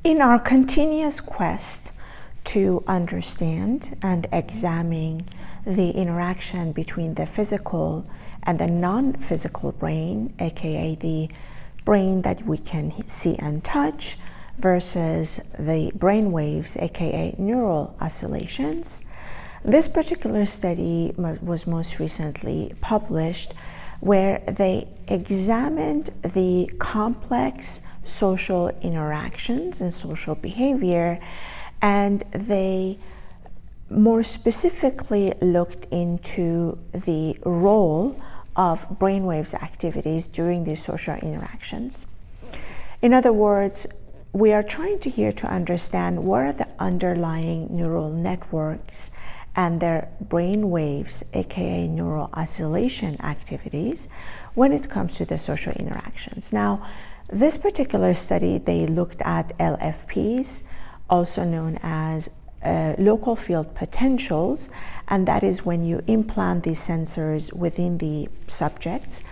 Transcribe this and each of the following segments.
In our continuous quest to understand and examine the interaction between the physical and the non-physical brain, aka the brain that we can see and touch, versus the brain waves, aka neural oscillations. This particular study was most recently published, where they examined the complex social interactions and social behavior, and they more specifically looked into the role of brainwaves activities during these social interactions. In other words, we are trying to understand what are the underlying neural networks and their brain waves, aka neural oscillation activities, when it comes to the social interactions. Now, this particular study, they looked at LFPs, also known as local field potentials, and that is when you implant these sensors within the subjects.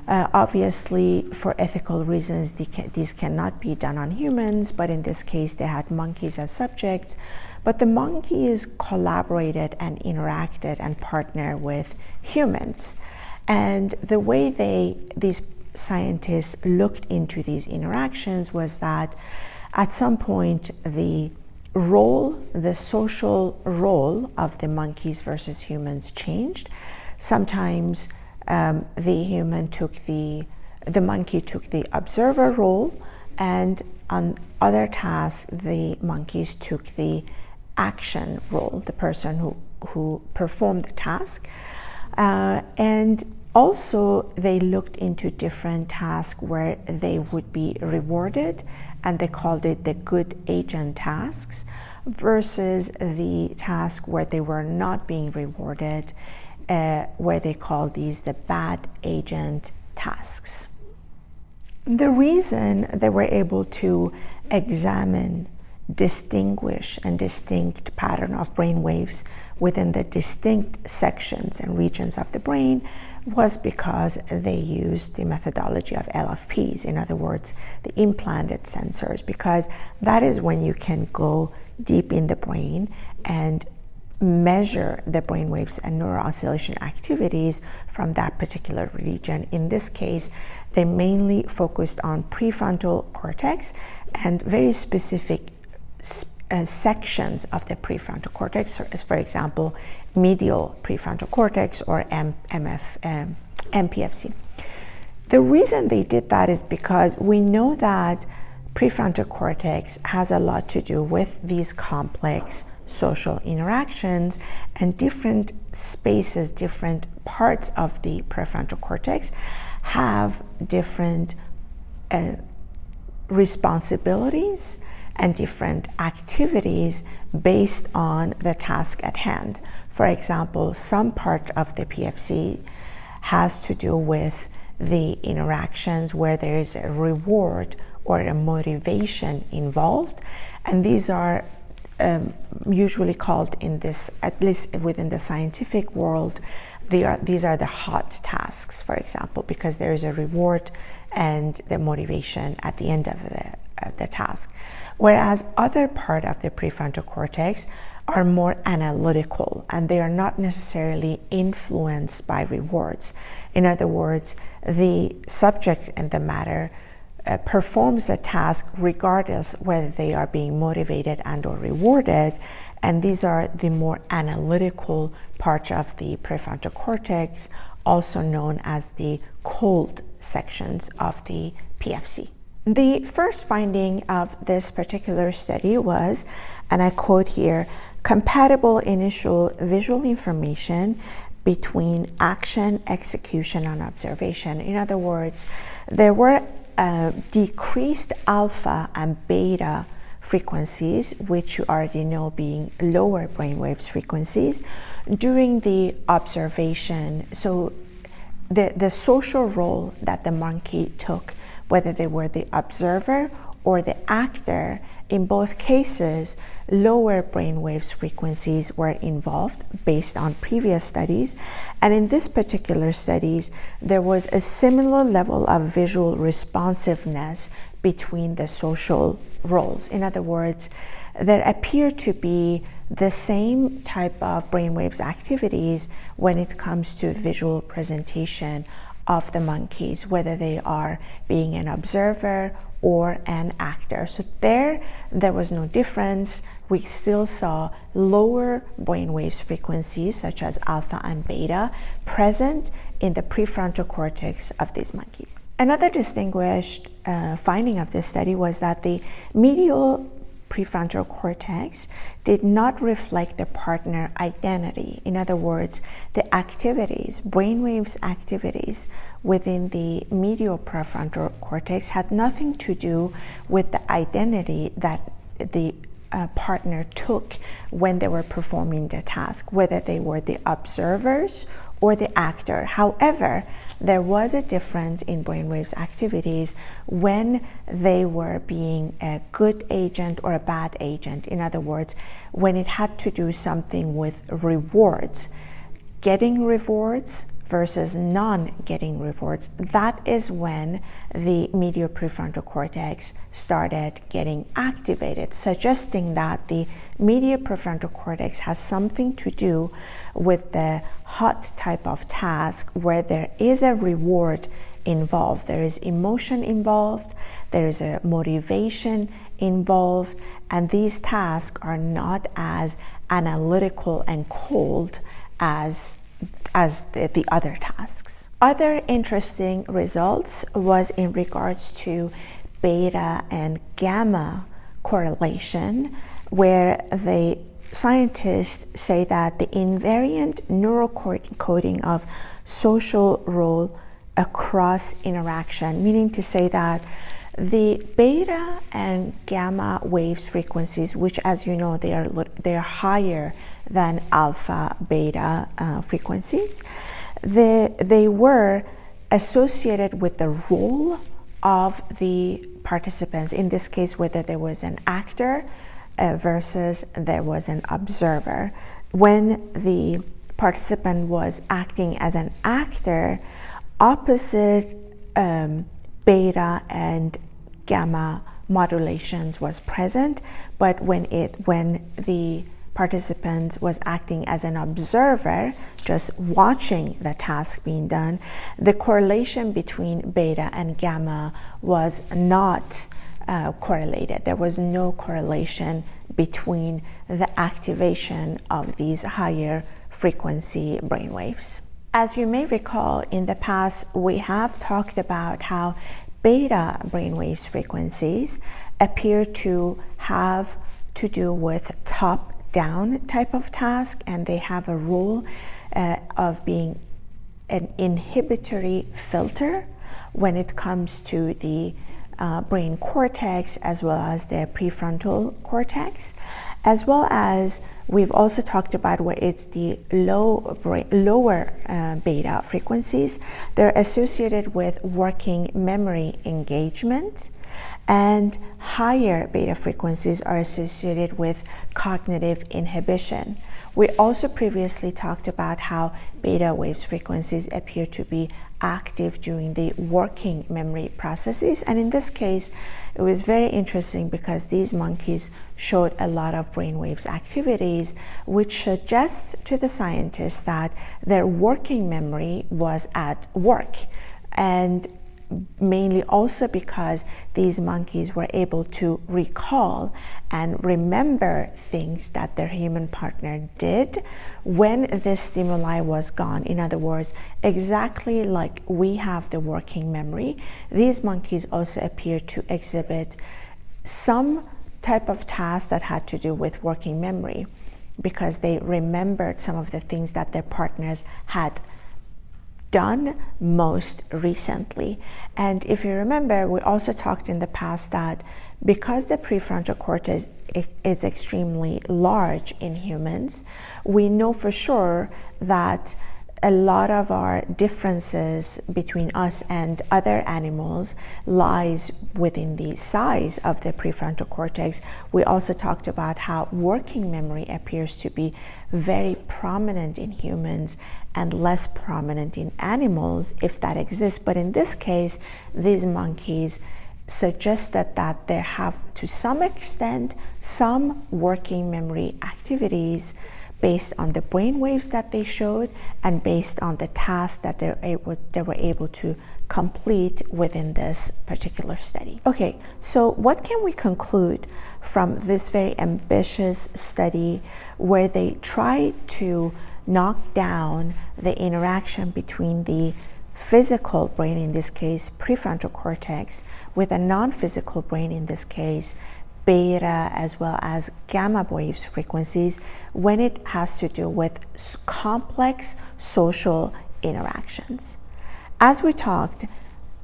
Obviously, for ethical reasons, these cannot be done on humans, but in this case, they had monkeys as subjects. But the monkeys collaborated and interacted and partnered with humans. And the way these scientists looked into these interactions was that at some point, the social role of the monkeys versus humans changed. Sometimes the monkey took the observer role, and on other tasks, the monkeys took the action role, the person who performed the task. And also, they looked into different tasks where they would be rewarded, and they called it the good agent tasks, versus the task where they were not being rewarded, where they call these the bad agent tasks. The reason they were able to examine, distinguish, and distinct pattern of brain waves within the distinct sections and regions of the brain was because they used the methodology of LFPs, in other words, the implanted sensors, because that is when you can go deep in the brain and measure the brain waves and neural oscillation activities from that particular region. In this case, they mainly focused on prefrontal cortex and very specific sections of the prefrontal cortex, for example, medial prefrontal cortex or MPFC. The reason they did that is because we know that prefrontal cortex has a lot to do with these complex social interactions, and different spaces, different parts of the prefrontal cortex have different responsibilities and different activities based on the task at hand. For example, some part of the PFC has to do with the interactions where there is a reward or a motivation involved, and these are usually called, in this, at least within the scientific world, these are the hot tasks, for example, because there is a reward and the motivation at the end of the task. Whereas other part of the prefrontal cortex are more analytical, and they are not necessarily influenced by rewards. In other words, the subject in the matter performs the task regardless whether they are being motivated and or rewarded, and these are the more analytical part of the prefrontal cortex, also known as the cold sections of the PFC. The first finding of this particular study was, and I quote here, compatible initial visual information between action, execution, and observation. In other words, there were decreased alpha and beta frequencies, which you already know being lower brainwaves frequencies, during the observation. So the social role that the monkey took, whether they were the observer or the actor, in both cases, lower brainwaves frequencies were involved based on previous studies. And in this particular studies, there was a similar level of visual responsiveness between the social roles. In other words, there appear to be the same type of brainwaves activities when it comes to visual presentation of the monkeys, whether they are being an observer or an actor. So there was no difference. We still saw lower brainwaves frequencies, such as alpha and beta, present in the prefrontal cortex of these monkeys. Another distinguished finding of this study was that the medial prefrontal cortex did not reflect the partner identity. In other words, the activities, brainwaves activities within the medial prefrontal cortex had nothing to do with the identity that the partner took when they were performing the task, whether they were the observers or the actor. However, there was a difference in brainwaves activities when they were being a good agent or a bad agent. In other words, when it had to do something with rewards, getting rewards versus non-getting rewards, that is when the medial prefrontal cortex started getting activated, suggesting that the medial prefrontal cortex has something to do with the hot type of task where there is a reward involved, there is emotion involved, there is a motivation involved, and these tasks are not as analytical and cold as the other tasks. Other interesting results was in regards to beta and gamma correlation, where the scientists say that the invariant neuroencoding of social role across interaction, meaning to say that the beta and gamma waves frequencies, which, as you know, they are higher than alpha beta frequencies, they were associated with the role of the participants. In this case, whether there was an actor versus there was an observer. When the participant was acting as an actor, opposite beta and gamma modulations was present, but when the participant was acting as an observer, just watching the task being done, the correlation between beta and gamma was not correlated. There was no correlation between the activation of these higher frequency brainwaves. As you may recall, in the past, we have talked about how beta brainwaves frequencies appear to have to do with top-down type of task, and they have a role of being an inhibitory filter when it comes to the brain cortex as well as the prefrontal cortex, as well as we've also talked about where it's the lower beta frequencies. They're associated with working memory engagement, and higher beta frequencies are associated with cognitive inhibition. We also previously talked about how beta waves frequencies appear to be active during the working memory processes. And in this case, it was very interesting because these monkeys showed a lot of brainwaves activities, which suggests to the scientists that their working memory was at work. And mainly also because these monkeys were able to recall and remember things that their human partner did when this stimuli was gone. In other words, exactly like we have the working memory, these monkeys also appear to exhibit some type of task that had to do with working memory because they remembered some of the things that their partners had done most recently. And if you remember, we also talked in the past that because the prefrontal cortex is extremely large in humans, we know for sure that a lot of our differences between us and other animals lies within the size of the prefrontal cortex. We also talked about how working memory appears to be very prominent in humans and less prominent in animals, if that exists. But in this case, these monkeys suggested that there have, to some extent, some working memory activities based on the brain waves that they showed and based on the tasks that they were able to complete within this particular study. Okay, so what can we conclude from this very ambitious study where they tried to knock down the interaction between the physical brain, in this case prefrontal cortex, with a non-physical brain, in this case beta as well as gamma waves frequencies, when it has to do with complex social interactions? As we talked,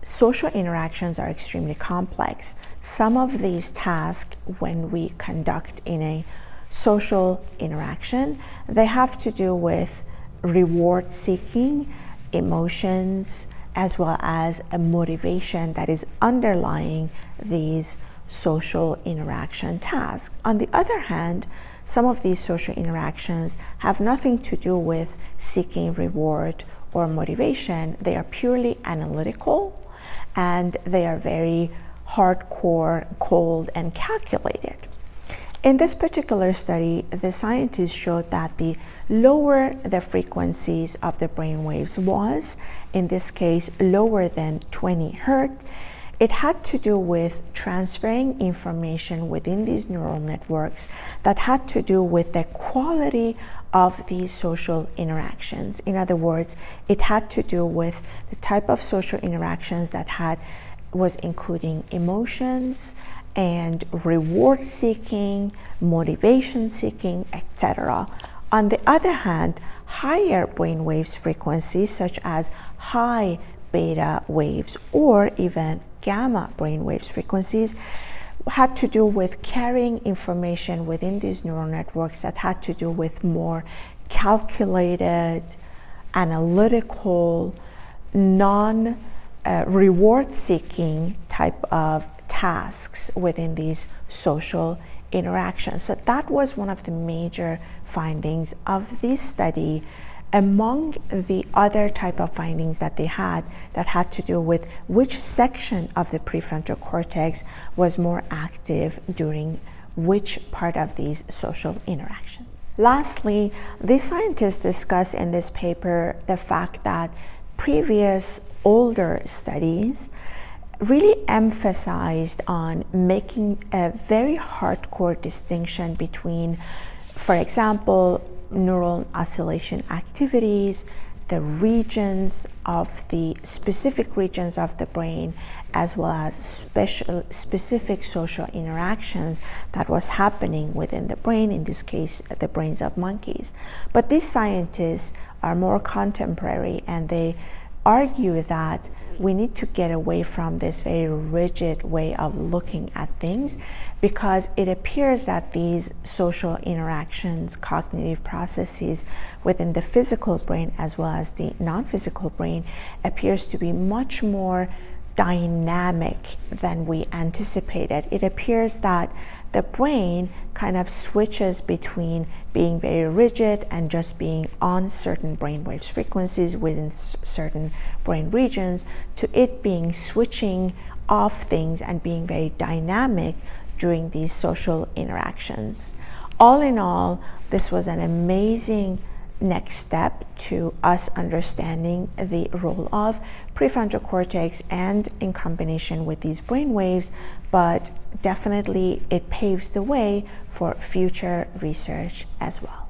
social interactions are extremely complex. Some of these tasks, when we conduct in a social interaction, they have to do with reward seeking, emotions, as well as a motivation that is underlying these social interaction tasks. On the other hand, some of these social interactions have nothing to do with seeking reward or motivation. They are purely analytical and they are very hardcore, cold, and calculated. In this particular study, the scientists showed that the lower the frequencies of the brain waves was, in this case lower than 20 hertz, it had to do with transferring information within these neural networks that had to do with the quality of these social interactions. In other words, it had to do with the type of social interactions that was including emotions and reward seeking, motivation seeking, etc. On the other hand, higher brain waves frequencies, such as high beta waves or even gamma brain waves frequencies, had to do with carrying information within these neural networks that had to do with more calculated, analytical, non-reward seeking type of tasks within these social interactions. So that was one of the major findings of this study, among the other type of findings that they had that had to do with which section of the prefrontal cortex was more active during which part of these social interactions. Lastly, the scientists discuss in this paper the fact that previous older studies really emphasized on making a very hardcore distinction between, for example, neural oscillation activities, the regions of the specific regions of the brain, as well as specific social interactions that was happening within the brain, in this case, the brains of monkeys. But these scientists are more contemporary and they argue that we need to get away from this very rigid way of looking at things, because it appears that these social interactions, cognitive processes within the physical brain as well as the non-physical brain appears to be much more dynamic than we anticipated. It appears that the brain kind of switches between being very rigid and just being on certain brainwaves frequencies within certain brain regions, to it being switching off things and being very dynamic during these social interactions. All in all, this was an amazing next step to us understanding the role of prefrontal cortex and in combination with these brain waves, but definitely it paves the way for future research as well.